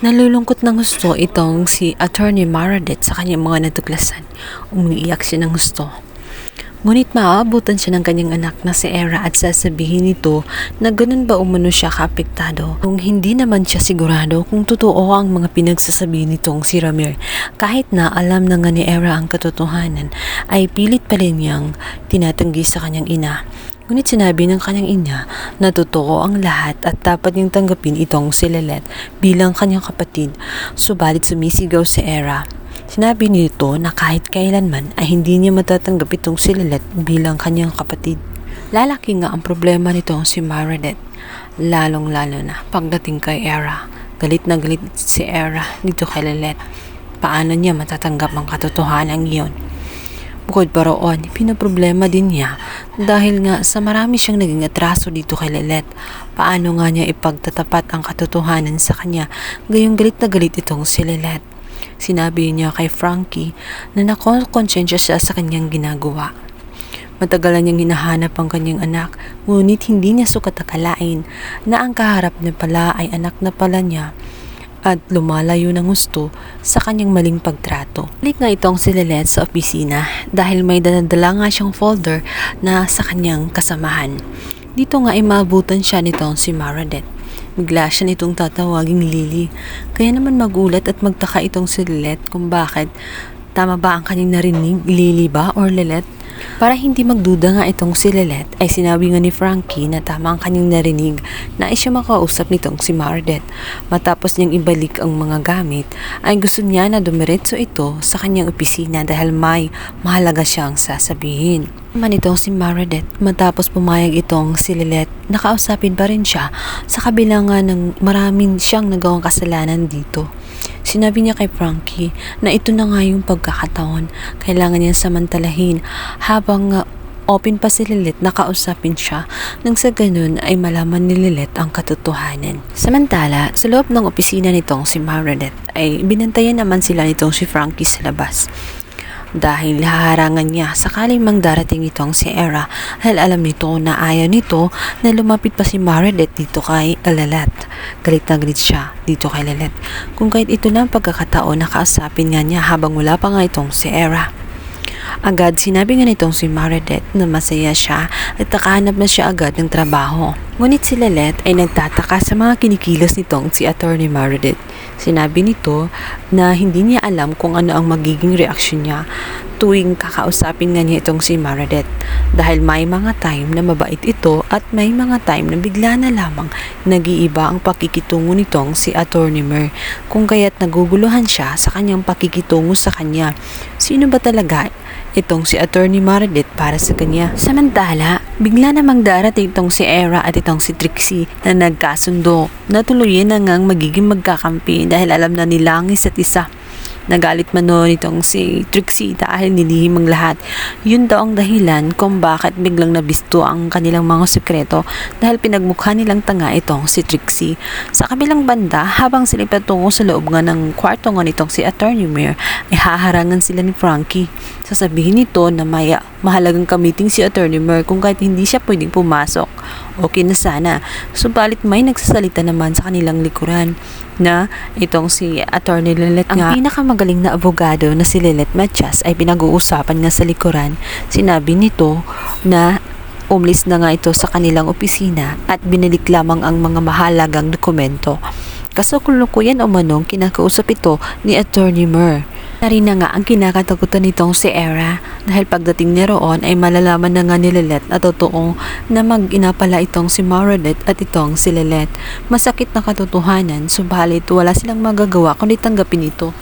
Nalulungkot ng husto itong si Attorney Meredith sa kanyang mga natuklasan. Umiiyak siya ng husto. Ngunit maaabutan siya ng kanyang anak na si Era at sasabihin nito na ganun ba umano siya kaapektado kung hindi naman siya sigurado kung totoo ang mga pinagsasabi nitong si Ramir. Kahit na alam na nga ni Era ang katotohanan ay pilit pa rin niyang tinatanggi sa kanyang ina. Ngunit sinabi ng kanyang ina na totoo ang lahat at dapat niyang tanggapin itong si Lelet bilang kanyang kapatid. Subalit sumisigaw si Era. Sinabi nito na kahit kailanman ay hindi niya matatanggap itong si Lelet bilang kanyang kapatid. Lalaki nga ang problema nitong si Meredith, lalong-lalo na pagdating kay Era. Galit na galit si Era dito kay Lelet. Paano niya matatanggap ang katotohanan iyon? Bukod pa roon, pinaproblema din niya dahil nga sa marami siyang naging atraso dito kay Lelet. Paano nga niya ipagtatapat ang katotohanan sa kanya, gayong galit na galit itong si Lelet. Sinabi niya kay Frankie na nakonsensya siya sa kanyang ginagawa. Matagal niyang hinahanap ang kanyang anak, ngunit hindi niya sukat akalain na ang kaharap niya pala ay anak na pala niya at lumalayo ng gusto sa kanyang maling pagtrato. Balik nga itong si Lelet sa opisina dahil may daladala nga siyang folder na sa kanyang kasamahan. Dito nga ay maabutan siya nitong si Meredith. Bigla siya nitong tatawaging Lily. Kaya naman magulat at magtaka itong si Lelet kung bakit. Tama ba ang kanyang narinig? Lily ba or Lelet? Para hindi magduda nga itong si Lelet ay sinabi nga ni Frankie na tama ang kanyang narinig na ay siya makausap nitong si Meredith. Matapos niyang ibalik ang mga gamit ay gusto niya na dumiretso ito sa kanyang opisina dahil may mahalaga siyang sasabihin. Naman itong si Meredith, matapos pumayag itong si Lelet, nakausapin pa rin siya sa kabila nga ng maraming siyang nagawang kasalanan dito. Sinabi niya kay Frankie na ito na nga yung pagkakataon. Kailangan niya samantalahin habang open pa si Lelet na kausapin siya nang sa ganun ay malaman ni Lelet ang katotohanan. Samantala, sa loob ng opisina nitong si Meredith ay binantayan naman sila nitong si Frankie sa labas. Dahil haharangan niya sakaling mang darating itong si Era dahil alam nito na ayaw nito na lumapit pa si Meredith dito kay Lelet. Galit na galit siya dito kay Lelet kung kahit ito lang pagkakataon na kausapin nga niya habang wala pa nga itong si Era. Agad sinabi nga nitong si Meredith na masaya siya at nakahanap na siya agad ng trabaho. Ngunit si Lelet ay nagtataka sa mga kinikilos nitong si Attorney Meredith. Sinabi nito na hindi niya alam kung ano ang magiging reaksyon niya tuwing kakausapin nga niya itong si Meredith dahil may mga time na mabait ito at may mga time na bigla na lamang nag-iiba ang pakikitungo nitong si Attorney Mer kung kaya't naguguluhan siya sa kanyang pakikitungo sa kanya. Sino ba talaga itong si Attorney Meredith para sa kanya? Samantala, bigla namang darating itong si Era at itong si Trixie na nagkasundo na tuluyan na ngang magiging magkakampi dahil alam na nila ang isa't isa. Nagalit man noon itong si Trixie dahil nilihim ang lahat. Yun daw ang dahilan kung bakit biglang nabisto ang kanilang mga sekreto dahil pinagmukha nilang tanga itong si Trixie. Sa kabilang banda, habang sila patungo sa loob nga ng kwarto nga nitong si Attorney Mir, ay haharangan sila ni Frankie. Sasabihin nito na may mahalagang kamiting si Attorney Mir kung kahit hindi siya pwedeng pumasok. Okay na sana. Subalit may nagsasalita naman sa kanilang likuran na itong si Attorney Lelet nga. Ang pinakamagaling na abogado na si Lelet Matias ay pinag-uusapan nga sa likuran. Sinabi nito na umalis na nga ito sa kanilang opisina at binalik lamang ang mga mahalagang dokumento. Kasukulukuyan o manong kinakausap ito ni Attorney Mer. Narin na nga ang kinakatakutan nitong si Era dahil pagdating niya roon ay malalaman na nga ni Lelet na totoo na mag-ina pala itong si Meredith at itong si Lelet. Masakit na katotohanan, subalit wala silang magagawa kundi tanggapin ito.